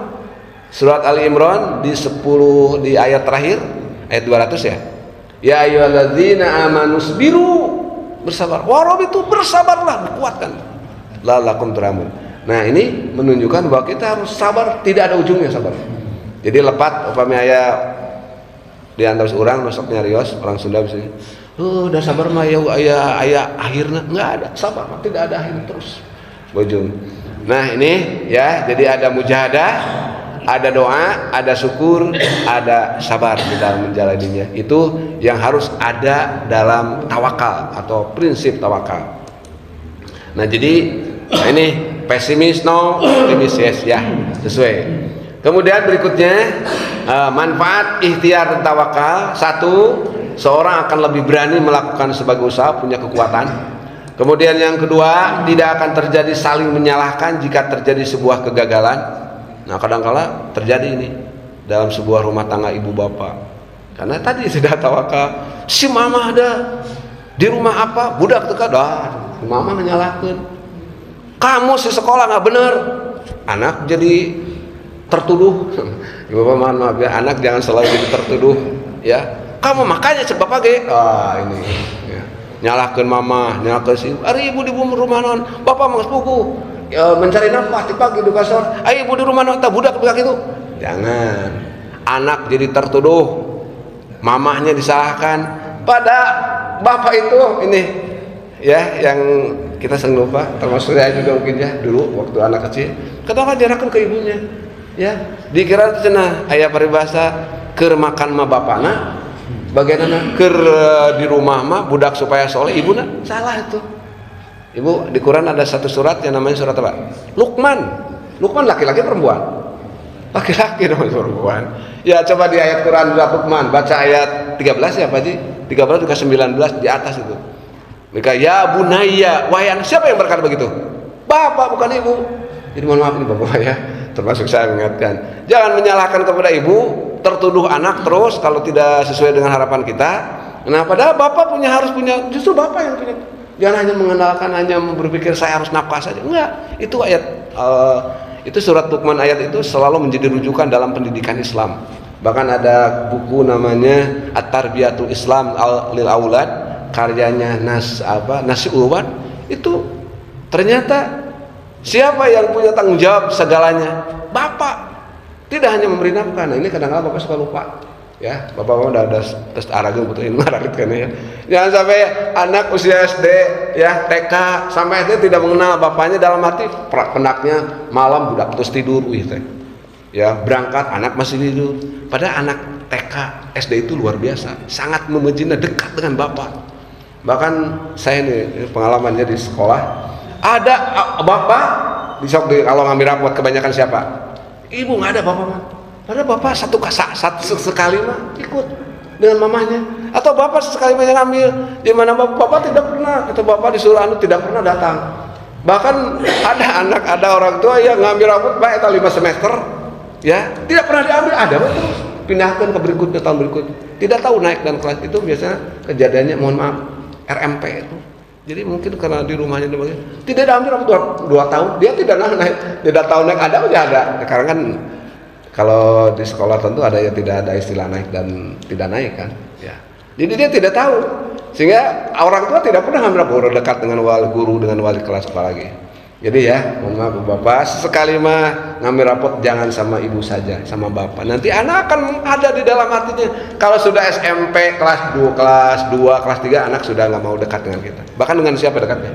Surat Ali Imran di ayat terakhir, ayat 200 ya. Ya ayyuhalladzina amanu sabiru, bersabar. Itu bersabarlah, kuatkan. La'allakum turhamun. Nah, ini menunjukkan bahwa kita harus sabar, tidak ada ujungnya sabar. Jadi lepat upamanya aya di antara orang masuknya rios, orang Sunda misalnya. Udah sabar mah ya aya akhirnya, enggak ada. Sabar mah tidak ada akhir, terus ujung. Nah, ini ya, jadi ada mujahadah, ada doa, ada syukur, ada sabar di dalam menjalaninya. Itu yang harus ada dalam tawakal atau prinsip tawakal. Nah jadi ini pesimis no, optimis yes, ya sesuai. Kemudian berikutnya manfaat ikhtiar dan tawakal. Satu, seorang akan lebih berani melakukan sebagai usaha, punya kekuatan. Kemudian yang kedua, tidak akan terjadi saling menyalahkan jika terjadi sebuah kegagalan. Nah, kadang-kala terjadi ini dalam sebuah rumah tangga ibu bapak. Karena tadi sudah tawakal, si mama ada di rumah apa, budak teka dah, mama menyalahkan. Kamu si sekolah nggak bener, anak jadi tertuduh. Ibu bapak mohon maaf ya, anak jangan selalu jadi tertuduh ya. Kamu makanya sebab pagi, ini. Ya. Nyalahkan mama, nyalahkan si ibu. Ari ibu di rumah non, bapak mau sepuku mencari nafkah di pagi di kasor. Ayo ibu di rumah non, tak budak itu. Jangan. Anak jadi tertuduh, mamahnya disalahkan. Pada bapak itu ini, ya yang kita sering lupa. Termasuk saya juga mungkin ya dulu waktu anak kecil. Kadang-kadang diarahkan ke ibunya, ya. Dikira cenah ayah peribahasa keur makan mah bapana. Bagaimana ker di rumah mah budak supaya soleh, ibu nak salah itu. Ibu di Quran ada satu surat yang namanya surat apa? Luqman. Luqman laki-laki perempuan? Laki-laki dong perempuan. Ya coba di ayat Quran surat Luqman baca ayat 13 ya Pak Ji. 13 juga 19 di atas itu. Mereka ya bunayya, wahai anak, siapa yang berkata begitu? Bapak bukan ibu. Jadi mohon maaf nih Bapak ya, termasuk saya mengingatkan. Jangan menyalahkan kepada ibu. Tertuduh anak terus kalau tidak sesuai dengan harapan kita. Nah padahal bapak harus punya, justru bapak yang punya. Jangan hanya mengandalkan, hanya berpikir saya harus nafkah saja. Enggak, itu ayat itu surat Luqman ayat itu selalu menjadi rujukan dalam pendidikan Islam. Bahkan ada buku namanya At-Tarbiyatul Islam lil Aulad, karyanya Nasi Ulwan. Itu ternyata siapa yang punya tanggung jawab segalanya? Bapak. Tidak hanya memberi nafkah. Nah ini kadang-kadang bapak suka lupa ya, bapak udah tes arageng putuin mararit kan ya. Jangan sampai anak usia SD ya TK sampai SD tidak mengenal bapaknya, dalam arti penaknya malam budak terus tidur ya, berangkat anak masih tidur. Padahal anak TK SD itu luar biasa, sangat memejina, dekat dengan bapak. Bahkan saya nih pengalamannya di sekolah, ada bapak kalau ngambil rapot kebanyakan siapa? Ibu nggak ada, bapak mah. Padahal bapak satu sekali mah ikut dengan mamanya. Atau bapak sekali mah yang ngambil, di mana bapak tidak pernah, kata bapak disuruh tidak pernah datang. Bahkan ada orang tua yang ngambil rapot baik atau 5 semester, ya tidak pernah diambil, ada betul. Pindahkan ke berikutnya tahun berikutnya. Tidak tahu naik dan kelas itu biasanya kejadiannya mohon maaf RMP itu. Jadi mungkin karena di rumahnya tidak diambil 2 tahun, dia tidak tahu naik ada aja ada. Sekarang kan kalau di sekolah tentu ada ya, tidak ada istilah naik dan tidak naik kan, ya. Jadi dia tidak tahu, sehingga orang tua tidak pernah ngambil dekat dengan wali guru, dengan wali kelas apalagi. Jadi ya, mohon maaf bapak, sesekali mah ngambil rapot jangan sama ibu saja, sama bapak. Nanti anak akan ada di dalam hatinya. Kalau sudah SMP kelas 2, kelas 3 anak sudah nggak mau dekat dengan kita. Bahkan dengan siapa dekatnya?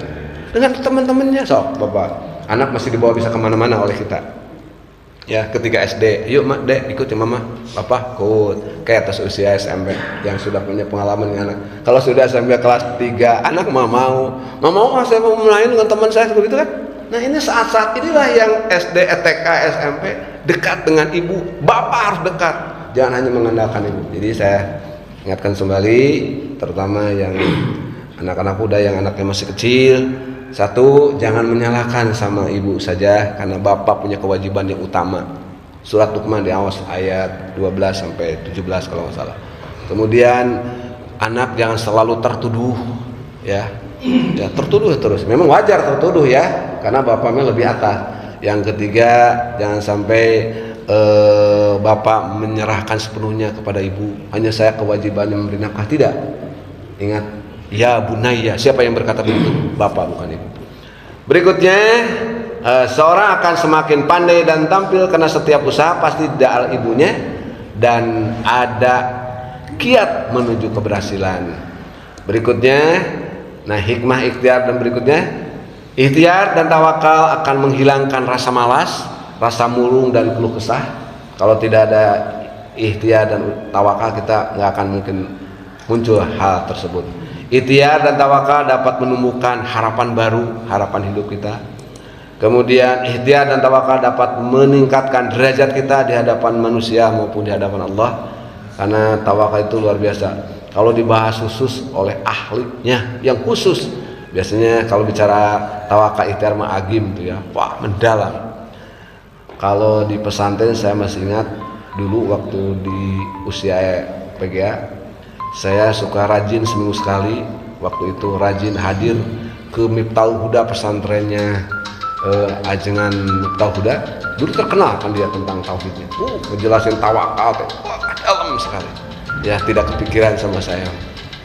Dengan teman-temannya, bapak. Anak masih dibawa bisa kemana-mana oleh kita. Ya, ketika SD, yuk mak, dek ikut ya mama, papa ikut. Kayak atas usia SMP yang sudah punya pengalaman dengan anak. Kalau sudah SMP kelas 3, anak mau saya mau main dengan teman saya seperti itu kan. Nah ini saat-saat inilah yang SD, TK, SMP dekat dengan ibu. Bapak harus dekat, jangan hanya mengandalkan ibu. Jadi saya ingatkan kembali, terutama yang anak-anak muda yang anaknya masih kecil. Satu, jangan menyalahkan sama ibu saja, karena bapak punya kewajiban yang utama. Surat Luqman di awas ayat 12 sampai 17 kalau nggak salah. Kemudian anak jangan selalu tertuduh, ya tertuduh terus. Memang wajar tertuduh ya, karena bapaknya lebih atas. Yang ketiga, jangan sampai bapak menyerahkan sepenuhnya kepada ibu. Hanya saya kewajibannya memberi nafkah, tidak. Ingat, ya bunayya, siapa yang berkata begitu? Bapak bukan ibu. Berikutnya, seorang akan semakin pandai dan tampil karena setiap usaha pasti ada ibunya dan ada kiat menuju keberhasilan. Berikutnya, nah hikmah ikhtiar dan berikutnya, ikhtiar dan tawakal akan menghilangkan rasa malas, rasa murung dan keluh kesah. Kalau tidak ada ikhtiar dan tawakal, kita nggak akan mungkin muncul hal tersebut. Ikhtiar dan tawakal dapat menumbuhkan harapan baru, harapan hidup kita. Kemudian ikhtiar dan tawakal dapat meningkatkan derajat kita di hadapan manusia maupun di hadapan Allah. Karena tawakal itu luar biasa. Kalau dibahas khusus oleh ahlinya yang khusus, Biasanya kalau bicara tawakal ikhtiar mah agim tuh ya, wah mendalam. Kalau di pesantren saya masih ingat dulu waktu di usia PGA, saya suka rajin seminggu sekali. Waktu itu rajin hadir ke Miftahul Huda pesantrennya Ajengan Miftahul Huda. Dulu terkenal kan dia tentang tauhidnya. Ngejelasin tawakal, wah dalam sekali. Ya tidak kepikiran sama saya.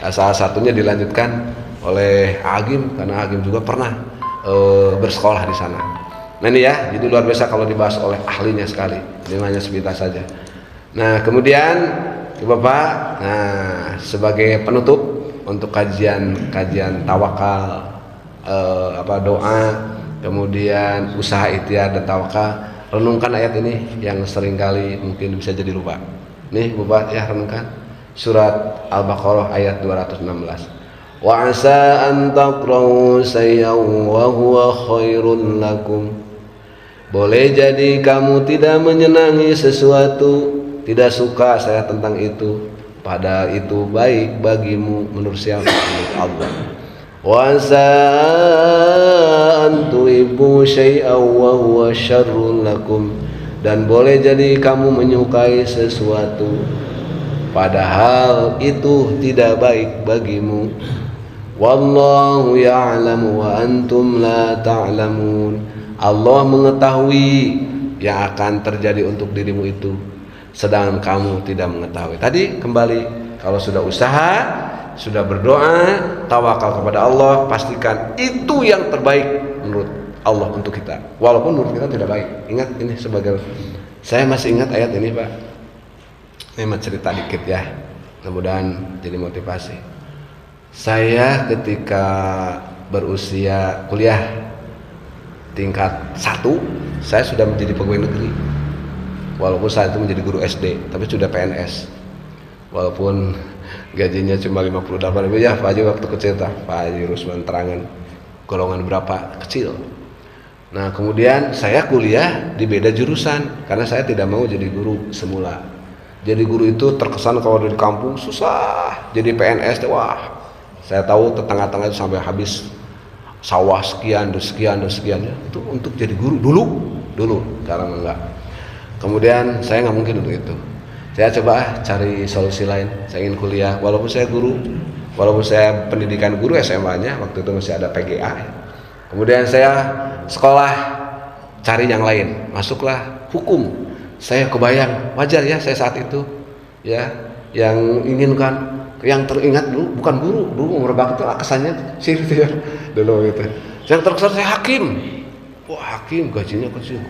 Nah, salah satunya dilanjutkan oleh Agim karena Agim juga pernah bersekolah di sana. Nah ini ya, jadi luar biasa kalau dibahas oleh ahlinya sekali. Ini hanya sepintas saja. Nah kemudian Bapak, nah sebagai penutup untuk kajian tawakal, doa, kemudian usaha ikhtiar dan tawakal, renungkan ayat ini yang seringkali mungkin bisa jadi lupa. Nih Bapak ya, renungkan surat Al-Baqarah ayat 216. Wa asa an taqra'u shay'an wa huwa khairul lakum. Boleh jadi kamu tidak menyenangi sesuatu, tidak suka saya tentang itu, padahal itu baik bagimu menurut siapa? Menurut Allah. Wa asa an tuhibbu syai'an wa huwa syarrul lakum. Dan boleh jadi kamu menyukai sesuatu, padahal itu tidak baik bagimu. Wallahu ya'lamu wa antum la ta'lamun. Allah mengetahui yang akan terjadi untuk dirimu itu, sedangkan kamu tidak mengetahui. Tadi kembali, kalau sudah usaha, sudah berdoa, tawakal kepada Allah, pastikan itu yang terbaik menurut Allah untuk kita, walaupun menurut kita tidak baik. Ingat ini sebagai, saya masih ingat ayat ini Pak. Ini mau cerita dikit ya, mudah-mudahan jadi motivasi. Saya ketika berusia kuliah tingkat 1, saya sudah menjadi pegawai negeri. Walaupun saat itu menjadi guru SD, tapi sudah PNS. Walaupun gajinya cuma 58.000 ya, Pak Haji waktu kecil Pak Haji Rusman terangan golongan berapa kecil. Nah kemudian saya kuliah di beda jurusan karena saya tidak mau jadi guru semula. Jadi guru itu terkesan kalau di kampung susah, jadi PNS wah. Saya tahu tetangga-tetangga itu sampai habis sawah sekian ya. Itu untuk jadi guru dulu, sekarang enggak. Kemudian saya nggak mungkin untuk itu. Saya coba cari solusi lain. Saya ingin kuliah, walaupun saya guru, walaupun saya pendidikan guru SMA-nya waktu itu masih ada PGA. Kemudian saya sekolah cari yang lain, masuklah hukum. Saya kebayang wajar ya saya saat itu ya yang inginkan, yang teringat dulu bukan guru, dulu umur bakti itu kesannya sih gitu ya dulu gitu. Yang terkesan saya hakim. Wah hakim gajinya kecil,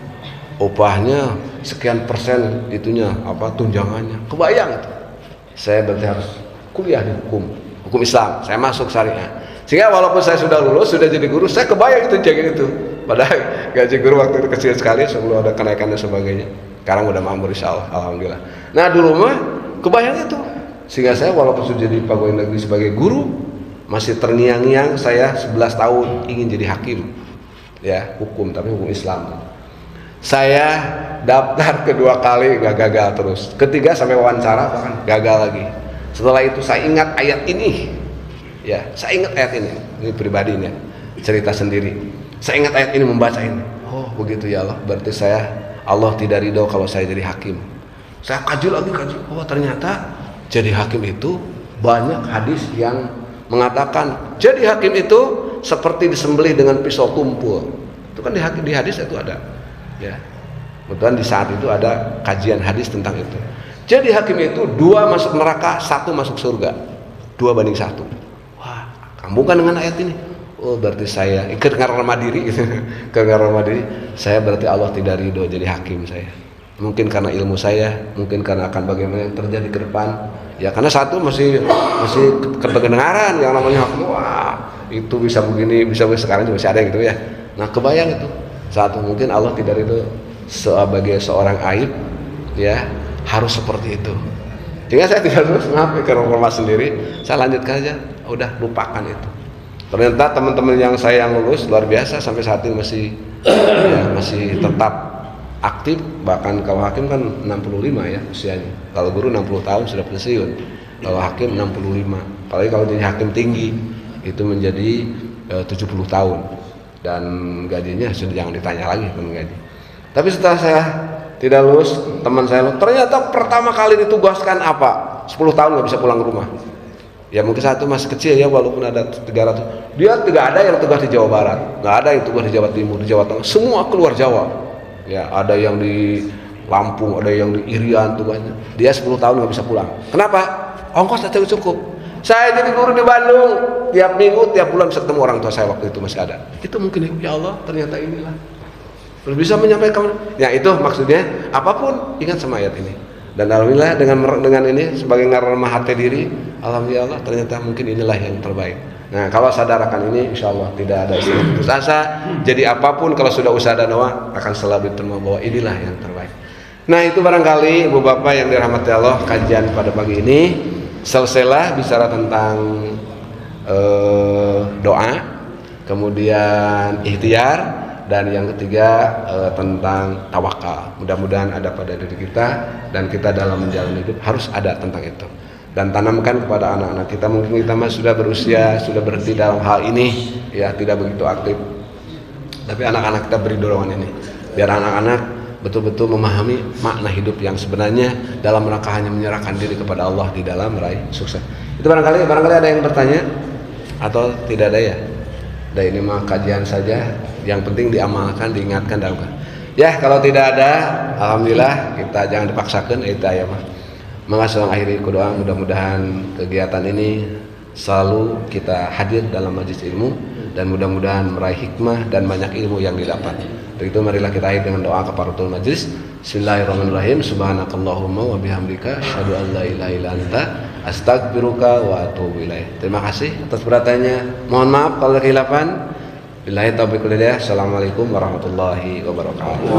upahnya sekian persen itunya tunjangannya. Kebayang itu. Saya berarti harus kuliah di hukum Islam. Saya masuk syariah. Sehingga walaupun saya sudah lulus, sudah jadi guru, saya kebayang itu jaga itu. Padahal gaji guru waktu itu kecil sekali sebelum ada kenaikan dan sebagainya. Sekarang udah makmur insyaallah, alhamdulillah. Nah dulu mah kebayang itu. Sehingga saya walaupun sudah jadi pegawai negeri sebagai guru, masih terngiang-ngiang saya 11 tahun ingin jadi hakim. Ya, hukum, tapi hukum Islam. Saya daftar kedua kali nggak gagal terus. Ketiga sampai wawancara bahkan gagal lagi. Setelah itu saya ingat ayat ini. Ya, saya ingat ayat ini. Ini pribadi nih, cerita sendiri. Saya ingat ayat ini, membaca ini. Oh, begitu ya Allah. Berarti Allah tidak ridho kalau saya jadi hakim. Saya kaji lagi. Oh, ternyata jadi hakim itu banyak hadis yang mengatakan jadi hakim itu seperti disembelih dengan pisau tumpul. Itu kan di hadis itu ada. Ya. Kebetulan di saat itu ada kajian hadis tentang itu. Jadi hakim itu 2 masuk neraka, 1 masuk surga. 2:1. Wah, sambungkan dengan ayat ini. Oh, berarti saya ikut karena diri gitu. Karena diri, saya berarti Allah tidak ridho jadi hakim saya. Mungkin karena ilmu saya, mungkin karena akan bagaimana yang terjadi ke depan. Ya karena satu masih kedengaran yang namanya hakim. Wah, itu bisa begini, bisa sekarang juga masih ada yang gitu ya. Nah, kebayang itu. Satu mungkin Allah tidak ridho sebagai seorang aib ya, harus seperti itu. Sehingga saya tidak terus ke rumah sendiri, saya lanjutkan aja, udah lupakan itu. Ternyata teman-teman yang saya yang lulus luar biasa sampai saat ini masih tetap aktif. Bahkan kalau hakim kan 65 ya usianya. Kalau guru 60 tahun sudah pensiun. Kalau hakim 65. Apalagi kalau jadi hakim tinggi itu menjadi 70 tahun dan gajinya sudah jangan ditanya lagi tentang gaji. Tapi setelah saya tidak lulus, teman saya lulus, ternyata pertama kali ditugaskan apa? 10 tahun nggak bisa pulang ke rumah. Ya mungkin satu masih kecil ya, walaupun ada 300. Dia tidak ada yang tugas di Jawa Barat, nggak ada yang tugas di Jawa Timur, di Jawa Tengah, semua keluar Jawa. Ya ada yang di Lampung, ada yang di Irian tugasnya. Dia 10 tahun nggak bisa pulang. Kenapa? Ongkos saja cukup. Saya jadi guru di Bandung, tiap minggu, tiap bulan bisa ketemu orang tua saya waktu itu masih ada. Itu mungkin ya Allah ternyata inilah. Terus bisa menyampaikan. Ya itu maksudnya apapun ingat sama ayat ini. Dan alhamdulillah dengan ini sebagai ngaremah hati diri, alhamdulillah ternyata mungkin inilah yang terbaik. Nah kalau sadarkan ini, insya Allah tidak ada istilah putus asa. Jadi apapun kalau sudah usaha dan doa akan selalu diterima bahwa inilah yang terbaik. Nah itu barangkali ibu bapak yang dirahmati Allah, kajian pada pagi ini selesailah bicara tentang doa, kemudian ikhtiar. Dan yang ketiga tentang tawakal. Mudah-mudahan ada pada diri kita dan kita dalam menjalani hidup harus ada tentang itu. Dan tanamkan kepada anak-anak kita. Mungkin kita masih sudah berusia, sudah berhenti dalam hal ini, ya tidak begitu aktif. Tapi anak-anak kita beri dorongan ini, biar anak-anak betul-betul memahami makna hidup yang sebenarnya dalam rangka hanya menyerahkan diri kepada Allah di dalam meraih sukses. Itu barangkali ada yang bertanya atau tidak ada ya? Dan ini mah kajian saja, yang penting diamalkan, diingatkan dalam. Ya kalau tidak ada, alhamdulillah kita jangan dipaksakan itu ya mah. Maka selang akhiri doa mudah-mudahan kegiatan ini selalu kita hadir dalam majelis ilmu dan mudah-mudahan meraih hikmah dan banyak ilmu yang didapat. Untuk itu marilah kita akhiri dengan doa kafaratul majelis. Bismillahirrahmanirrahim. Subhanakallahumma wa bihamdika asyhadu an la ilaha illa anta astaghfiruka wa atubu ilaik. Terima kasih atas perhatiannya. Mohon maaf kalau ada khilafan. Billahi taufiq wal hidayah. Assalamualaikum warahmatullahi wabarakatuh.